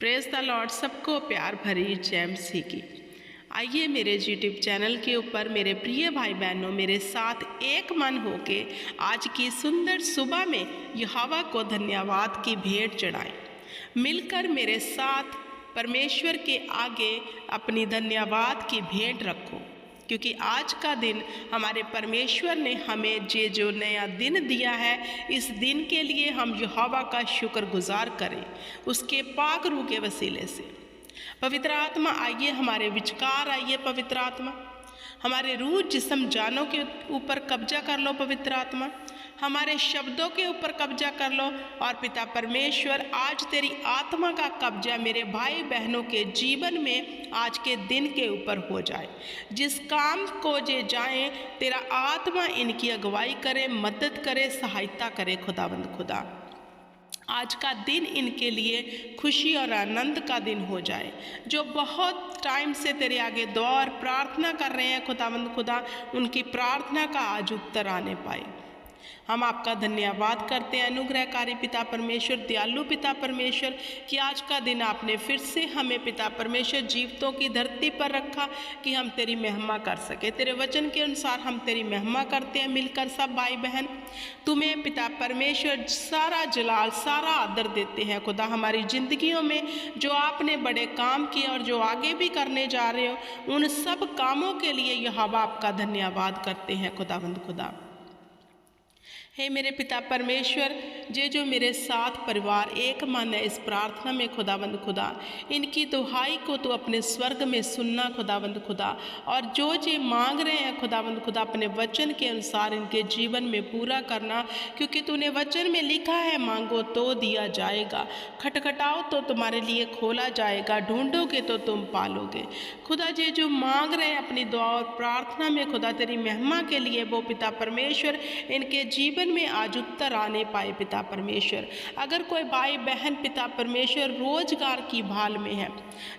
Praise the Lord. सबको प्यार भरी जय मसीह की। आइए मेरे यूट्यूब चैनल के ऊपर मेरे प्रिय भाई बहनों मेरे साथ एक मन होके आज की सुंदर सुबह में यहोवा को धन्यवाद की भेंट चढ़ाएं। मिलकर मेरे साथ परमेश्वर के आगे अपनी धन्यवाद की भेंट रखो, क्योंकि आज का दिन हमारे परमेश्वर ने हमें जो नया दिन दिया है, इस दिन के लिए हम यहोवा का शुक्रगुजार करें उसके पाक रूह के वसीले से। पवित्र आत्मा आइए हमारे विचकार आइए। पवित्र आत्मा हमारे रूह जिस्म जानों के ऊपर कब्जा कर लो। पवित्र आत्मा हमारे शब्दों के ऊपर कब्जा कर लो। और पिता परमेश्वर आज तेरी आत्मा का कब्जा मेरे भाई बहनों के जीवन में आज के दिन के ऊपर हो जाए। जिस काम को जे जाए तेरा आत्मा इनकी अगुवाई करे, मदद करे, सहायता करे। खुदावंद खुदा आज का दिन इनके लिए खुशी और आनंद का दिन हो जाए। जो बहुत टाइम से तेरे आगे दुआ और प्रार्थना कर रहे हैं खुदावंद खुदा, उनकी प्रार्थना का आज उत्तर आने पाए। हम आपका धन्यवाद करते हैं अनुग्रहकारी पिता परमेश्वर, दयालु पिता परमेश्वर, कि आज का दिन आपने फिर से हमें पिता परमेश्वर जीवितों की धरती पर रखा कि हम तेरी महिमा कर सके। तेरे वचन के अनुसार हम तेरी महिमा करते हैं मिलकर सब भाई बहन। तुम्हें पिता परमेश्वर सारा जलाल सारा आदर देते हैं खुदा। हमारी जिंदगियों में जो आपने बड़े काम किए और जो आगे भी करने जा रहे हो, उन सब कामों के लिए यहोवा आपका धन्यवाद करते हैं खुदावंद खुदा। हे मेरे पिता परमेश्वर, जो मेरे साथ परिवार एक मन है इस प्रार्थना में खुदावंद खुदा, इनकी दुहाई को तू अपने स्वर्ग में सुनना खुदावंद खुदा। और जो मांग रहे हैं खुदावंद खुदा, अपने वचन के अनुसार इनके जीवन में पूरा करना, क्योंकि तूने वचन में लिखा है मांगो तो दिया जाएगा, खटखटाओ तो तुम्हारे लिए खोला जाएगा, ढूंढोगे तो तुम पालोगे। खुदा जो मांग रहे हैं अपनी दुआ और प्रार्थना में खुदा तेरी महिमा के लिए, वो पिता परमेश्वर इनके जीवन में आज उत्तर आने पाए। पिता परमेश्वर अगर कोई भाई बहन पिता परमेश्वर रोजगार की भाल में है,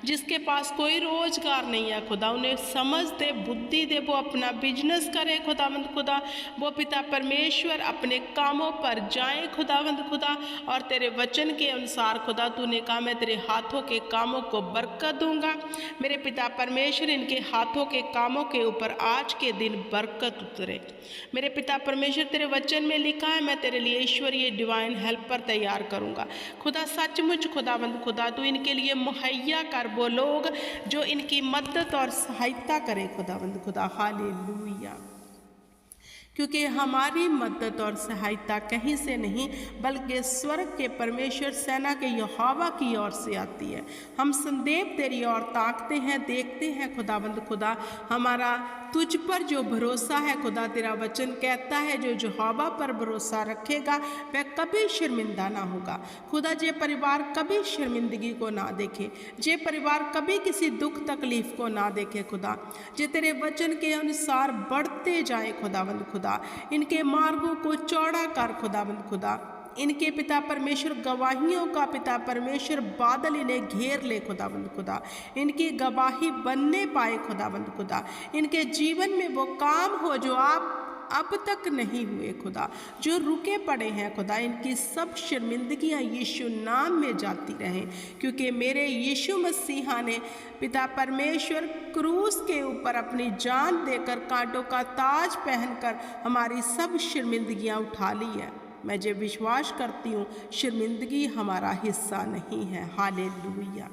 जिसके पास कोई रोजगार नहीं है खुदा, उन्हें समझ दे, बुद्धि दे, वो अपना बिजनेस करे खुदावंद खुदा। वो पिता परमेश्वर अपने कामों पर जाए खुदावंद खुदा। और तेरे वचन के अनुसार खुदा तूने कहा मैं तेरे हाथों के कामों को बरकत दूंगा। मेरे पिता परमेश्वर इनके हाथों के कामों के ऊपर आज के दिन बरकत उतरे। मेरे पिता परमेश्वर तेरे वचन में लिखा है मैं तेरे लिए ईश्वरीय डिवाइन हेल्पर तैयार करूंगा खुदा। सचमुच खुदावंद खुदा तू इनके लिए मुहैया कर वो लोग जो इनकी मदद और सहायता करें खुदावंद खुदा। हालेलुया। क्योंकि हमारी मदद और सहायता कहीं से नहीं बल्कि स्वर्ग के परमेश्वर सेना के यहोवा की ओर से आती है। हम संदेव तेरी ओर ताकते हैं, देखते हैं खुदावंद खुदा। हमारा तुझ पर जो भरोसा है खुदा, तेरा वचन कहता है जो यहोवा पर भरोसा रखेगा वह कभी शर्मिंदा ना होगा खुदा। जे परिवार कभी शर्मिंदगी को ना देखे, जे परिवार कभी किसी दुख तकलीफ को ना देखे खुदा, जे तेरे वचन के अनुसार बढ़ते जाए खुदावंद खुदा। इनके मार्गों को चौड़ा कर खुदावंद खुदा। इनके पिता परमेश्वर गवाहियों का पिता परमेश्वर बादल इन्हें घेर ले खुदावंद खुदा। इनकी गवाही बनने पाए खुदावंद खुदा। इनके जीवन में वो काम हो जो आप अब तक नहीं हुए खुदा, जो रुके पड़े हैं खुदा। इनकी सब शर्मिंदगियां यीशु नाम में जाती रहें, क्योंकि मेरे यीशु मसीहा ने पिता परमेश्वर क्रूस के ऊपर अपनी जान देकर कांटों का ताज पहनकर हमारी सब शर्मिंदगियां उठा ली है। मैं जो विश्वास करती हूँ शर्मिंदगी हमारा हिस्सा नहीं है। हालेलुया।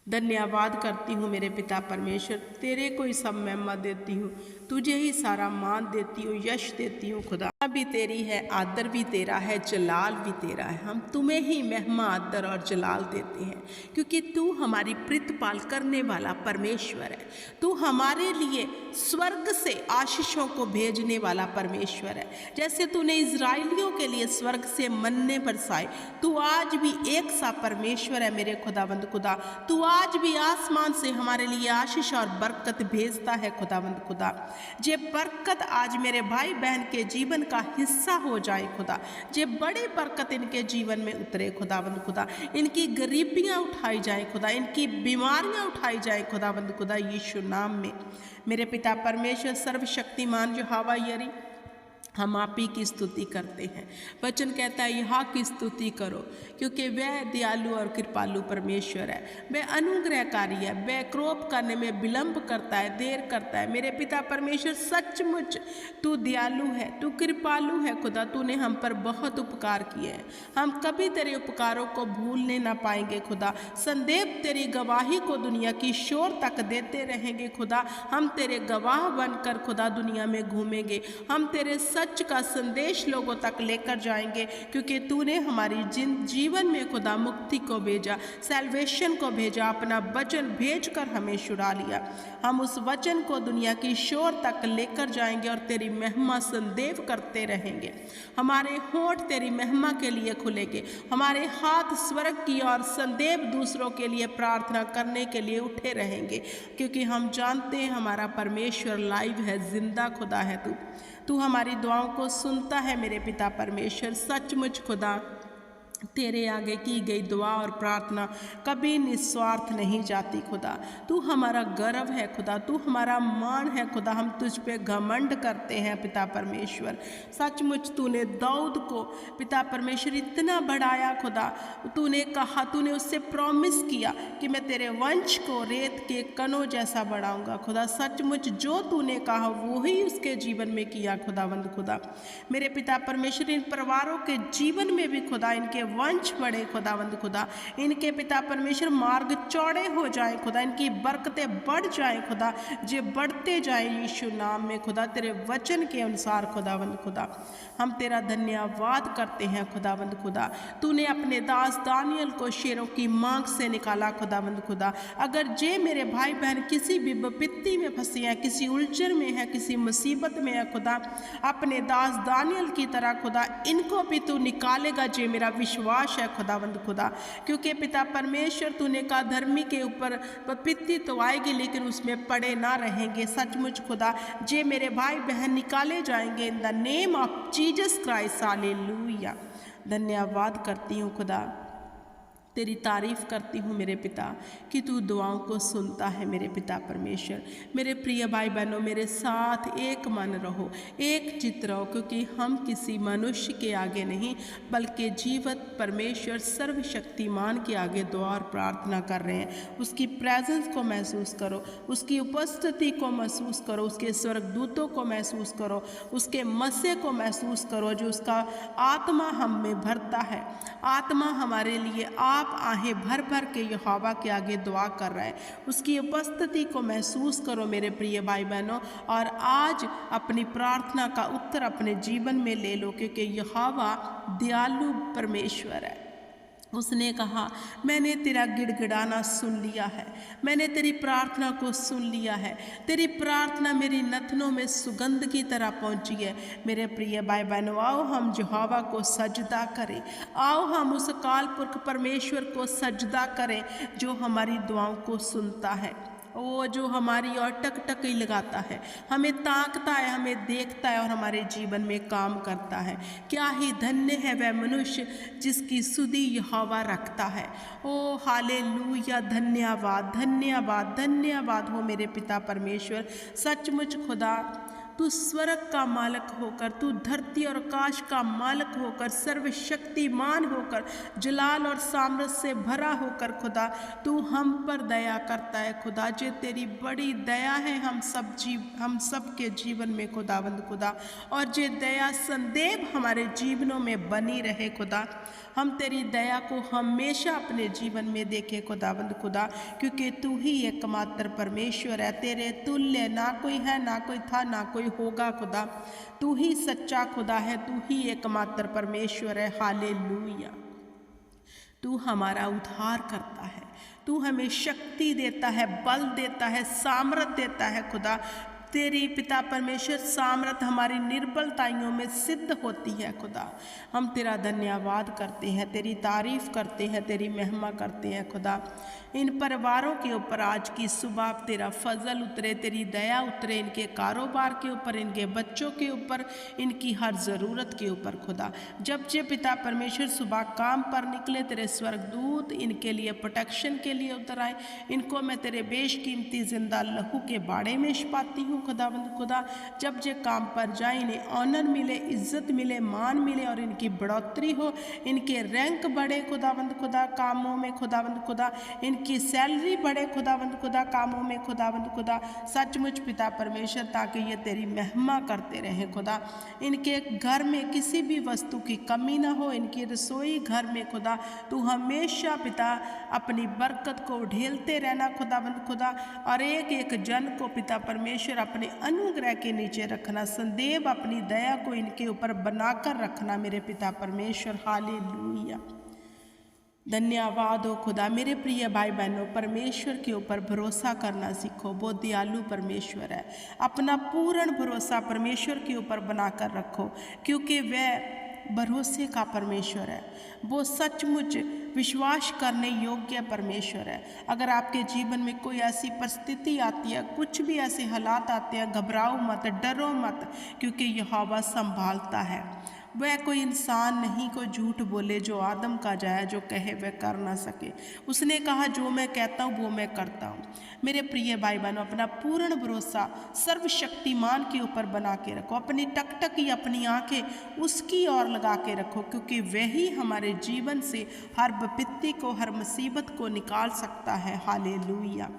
धन्यवाद करती हूँ मेरे पिता परमेश्वर, तेरे को ही सब महिमा देती हूँ, तुझे ही सारा मान देती हूँ, यश देती हूँ खुदा। भी तेरी है, आदर भी तेरा है, जलाल भी तेरा है। हम तुम्हें ही महिमा आदर और जलाल देते हैं, क्योंकि तू हमारी प्रतिपाल करने वाला परमेश्वर है। तू हमारे लिए स्वर्ग से आशीषों को भेजने वाला परमेश्वर है। जैसे तूने इजराइलियों के लिए स्वर्ग से मन्ने बरसाए, तू आज भी एक सा परमेश्वर है मेरे खुदावंद खुदा। तू आज भी आसमान से हमारे लिए आशीष और बरकत भेजता है खुदावंद खुदा। जे बरकत आज मेरे भाई बहन के जीवन का हिस्सा हो जाए खुदा। जे बड़ी बरकत इनके जीवन में उतरे खुदावंद खुदा। इनकी गरीबियां उठाई जाए खुदा, इनकी बीमारियां उठाई जाए खुदावंद खुदा यीशु नाम में। मेरे पिता परमेश्वर सर्वशक्तिमान यहोवा यरी, हम आप ही की स्तुति करते हैं। वचन कहता है यहाँ की स्तुति करो, क्योंकि वह दयालु और कृपालु परमेश्वर है। वह अनुग्रहकारी है, वह क्रोध करने में विलंब करता है, देर करता है। मेरे पिता परमेश्वर, सचमुच तू दयालु है, तू कृपालु है खुदा। तूने हम पर बहुत उपकार किए हैं, हम कभी तेरे उपकारों को भूलने ना पाएंगे खुदा। संदेव तेरी गवाही को दुनिया की शोर तक देते रहेंगे खुदा। हम तेरे गवाह बनकर खुदा दुनिया में घूमेंगे। हम तेरे सच का संदेश लोगों तक लेकर जाएंगे, क्योंकि तूने हमारी जीवन में खुदा मुक्ति को भेजा, सैल्वेशन को भेजा, अपना वचन भेजकर हमें छुड़ा लिया। हम उस वचन को दुनिया की शोर तक लेकर जाएंगे और तेरी महिमा संदेव करते रहेंगे। हमारे होंठ तेरी महिमा के लिए खुलेंगे, हमारे हाथ स्वर्ग की और संदेव दूसरों के लिए प्रार्थना करने के लिए उठे रहेंगे, क्योंकि हम जानते हैं हमारा परमेश्वर लाइव है, जिंदा खुदा है। तू हमारी दुआओं को सुनता है मेरे पिता परमेश्वर। सचमुच खुदा तेरे आगे की गई दुआ और प्रार्थना कभी निस्वार्थ नहीं जाती खुदा। तू हमारा गर्व है खुदा, तू हमारा मान है खुदा। हम तुझ पे घमंड करते हैं पिता परमेश्वर। सचमुच तूने दाऊद को पिता परमेश्वर इतना बढ़ाया खुदा। तूने कहा, तूने उससे प्रॉमिस किया कि मैं तेरे वंश को रेत के कणों जैसा बढ़ाऊंगा खुदा। सचमुच जो तूने कहा वही उसके जीवन में किया खुदावंद खुदा। मेरे पिता परमेश्वर, इन परिवारों के जीवन में भी खुदा इनके वंश बढ़े खुदावंद खुदा। इनके पिता परमेश्वर मार्ग चौड़े हो जाए खुदा, इनकी बरकतें बढ़ जाए खुदा, जे बढ़ते जाए यीशु नाम में खुदा, तेरे वचन के अनुसार खुदावंद खुदा। हम तेरा धन्यवाद करते हैं खुदावंद खुदा। तूने अपने दास दानियल को शेरों की मांग से निकाला खुदावंद खुदा। अगर जे मेरे भाई बहन किसी भी विपत्ति में फंसे हैं, किसी उलझन में है, किसी मुसीबत में है खुदा, अपने दास दानियल की तरह खुदा इनको भी तू निकालेगा, जे मेरा विश्वास है खुदावंद खुदा। क्योंकि पिता परमेश्वर तूने कहा धर्मी के ऊपर विपत्ति तो आएगी लेकिन उसमें पड़े ना रहेंगे। सचमुच खुदा जे मेरे भाई बहन निकाले जाएंगे in the name of Jesus Christ, hallelujah. धन्यवाद करती हूँ खुदा, तेरी तारीफ़ करती हूँ मेरे पिता कि तू दुआओं को सुनता है मेरे पिता परमेश्वर। मेरे प्रिय भाई बहनों, मेरे साथ एक मन रहो, एक चित्त रहो, क्योंकि हम किसी मनुष्य के आगे नहीं बल्कि जीवित परमेश्वर सर्वशक्तिमान के आगे दुआ और प्रार्थना कर रहे हैं। उसकी प्रेजेंस को महसूस करो, उसकी उपस्थिति को महसूस करो, उसके स्वर्गदूतों को महसूस करो, उसके मस्से को महसूस करो, जो उसका आत्मा हम में भरता है। आत्मा हमारे लिए आप आहें भर भर के यहोवा के आगे दुआ कर रहा है। उसकी उपस्थिति को महसूस करो मेरे प्रिय भाई बहनों, और आज अपनी प्रार्थना का उत्तर अपने जीवन में ले लो, क्योंकि यहोवा दयालु परमेश्वर है। उसने कहा, मैंने तेरा गिड़गिड़ाना सुन लिया है, मैंने तेरी प्रार्थना को सुन लिया है। तेरी प्रार्थना मेरी नथनों में सुगंध की तरह पहुंची है। मेरे प्रिय भाई बहनों, आओ हम यहोवा को सजदा करें, आओ हम उस अकाल पुरख परमेश्वर को सजदा करें जो हमारी दुआओं को सुनता है, वो जो हमारी और टक टक ही लगाता है, हमें ताकता है, हमें देखता है और हमारे जीवन में काम करता है। क्या ही धन्य है वह मनुष्य जिसकी सुधि यहोवा रखता है। ओ हालेलुया, धन्यवाद धन्यवाद धन्यवाद हो मेरे पिता परमेश्वर। सचमुच खुदा तू स्वर्ग का मालिक होकर, तू धरती और आकाश का मालिक होकर, सर्वशक्तिमान होकर, जलाल और सामर्थ से भरा होकर खुदा तू हम पर दया करता है खुदा। जे तेरी बड़ी दया है हम सब के जीवन में खुदावंद खुदा, और जे दया संदेव हमारे जीवनों में बनी रहे खुदा। हम तेरी दया को हमेशा अपने जीवन में देखें खुदावंद खुदा, क्योंकि तू ही एकमात्र परमेश्वर है। तेरे तुल्य ना कोई है, ना कोई था, ना कोई होगा खुदा। तू ही सच्चा खुदा है, तू ही एकमात्र परमेश्वर है। हालेलुया। तू हमारा उद्धार करता है, तू हमें शक्ति देता है, बल देता है, सामर्थ देता है खुदा। तेरी पिता परमेश्वर सामर्थ हमारी निर्बलताइयों में सिद्ध होती है खुदा। हम तेरा धन्यवाद करते हैं, तेरी तारीफ़ करते हैं, तेरी महिमा करते हैं खुदा। इन परिवारों के ऊपर आज की सुबह तेरा फजल उतरे, तेरी दया उतरे, इनके कारोबार के ऊपर, इनके बच्चों के ऊपर, इनकी हर ज़रूरत के ऊपर खुदा। जब पिता परमेश्वर सुबह काम पर निकले, तेरे स्वर्गदूत इनके लिए प्रोटेक्शन के लिए उतर आए। इनको मैं तेरे बेशकीमती जिंदा लहू के बाड़े में छिपाती हूँ हूँ खुदावंद खुदा, जब ये काम पर जाए इन्हें ऑनर मिले, इज्जत मिले, मान मिले और इनकी बढ़ोतरी हो, इनके रैंक बढ़े खुदावंद खुदा कामों में खुदावंद खुदा, इनकी सैलरी बढ़े खुदावंद खुदा कामों में खुदावंद खुदा। सचमुच पिता परमेश्वर, ताकि ये तेरी महिमा करते रहें खुदा। इनके घर में किसी भी वस्तु की कमी ना हो, इनकी रसोई घर में खुदा तू हमेशा पिता अपनी बरकत को ढेलते रहना खुदावंद खुदा, और एक एक जन को पिता परमेश्वर अपने अनुग्रह के नीचे रखना, संदेव अपनी दया को इनके ऊपर बनाकर रखना मेरे पिता परमेश्वर। हालेलुया, धन्यवाद हो खुदा। मेरे प्रिय भाई बहनों, परमेश्वर के ऊपर भरोसा करना सीखो। वो दयालु परमेश्वर है, अपना पूर्ण भरोसा परमेश्वर के ऊपर बनाकर रखो, क्योंकि वह भरोसे का परमेश्वर है। वो सचमुच विश्वास करने योग्य परमेश्वर है। अगर आपके जीवन में कोई ऐसी परिस्थिति आती है, कुछ भी ऐसे हालात आते हैं, घबराओ मत, डरो मत, क्योंकि यहोवा संभालता है। वह कोई इंसान नहीं को झूठ बोले जो आदम का जाए, जो कहे वह कर ना सके। उसने कहा जो मैं कहता हूँ वो मैं करता हूँ। मेरे प्रिय भाई बहनों, अपना पूर्ण भरोसा सर्वशक्तिमान के ऊपर बना के रखो। अपनी टकटकी, अपनी आंखें उसकी ओर लगा के रखो, क्योंकि वही हमारे जीवन से हर विपत्ति को, हर मुसीबत को निकाल सकता है। हालेलुया।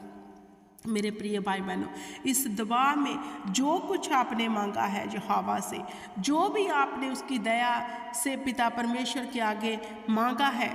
मेरे प्रिय भाई बहनों, इस दुआ में जो कुछ आपने मांगा है यहोवा से, जो भी आपने उसकी दया से पिता परमेश्वर के आगे मांगा है,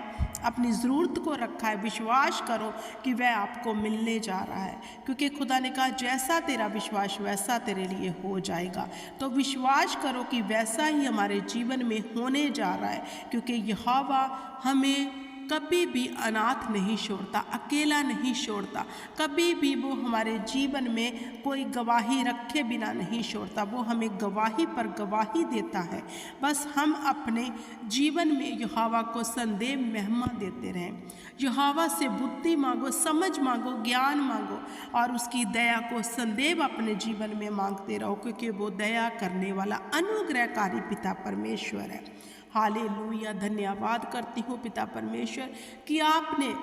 अपनी ज़रूरत को रखा है, विश्वास करो कि वह आपको मिलने जा रहा है, क्योंकि खुदा ने कहा जैसा तेरा विश्वास वैसा तेरे लिए हो जाएगा। तो विश्वास करो कि वैसा ही हमारे जीवन में होने जा रहा है, क्योंकि यहोवा हमें कभी भी अनाथ नहीं छोड़ता, अकेला नहीं छोड़ता। कभी भी वो हमारे जीवन में कोई गवाही रखे बिना नहीं छोड़ता। वो हमें गवाही पर गवाही देता है। बस हम अपने जीवन में यहोवा को संदेह महिमा देते रहें। यहोवा से बुद्धि मांगो, समझ मांगो, ज्ञान मांगो, और उसकी दया को संदेह अपने जीवन में मांगते रहो, क्योंकि वो दया करने वाला अनुग्रहकारी पिता परमेश्वर है। हालेलुया, धन्यवाद करती हूँ पिता परमेश्वर कि आपने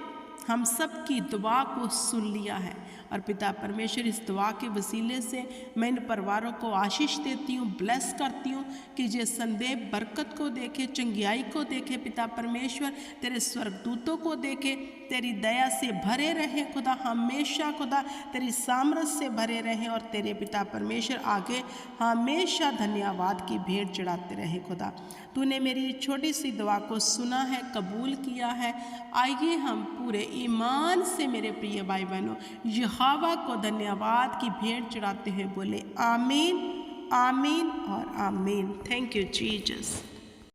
हम सब की दुआ को सुन लिया है। और पिता परमेश्वर, इस दुआ के वसीले से मैं इन परिवारों को आशीष देती हूँ, ब्लेस करती हूँ कि ये संदेह बरकत को देखे, चंगियाई को देखे। पिता परमेश्वर तेरे स्वर्गदूतों को देखे, तेरी दया से भरे रहें खुदा, हमेशा खुदा तेरी सामर्थ से भरे रहें, और तेरे पिता परमेश्वर आगे हमेशा धन्यवाद की भेंट चढ़ाते रहे खुदा। तूने मेरी छोटी सी दुआ को सुना है, कबूल किया है। आइए हम पूरे ईमान से मेरे प्रिय भाई बहनों यहोवा को धन्यवाद की भेंट चढ़ाते हुए बोले आमीन, आमीन और आमीन। Thank you Jesus.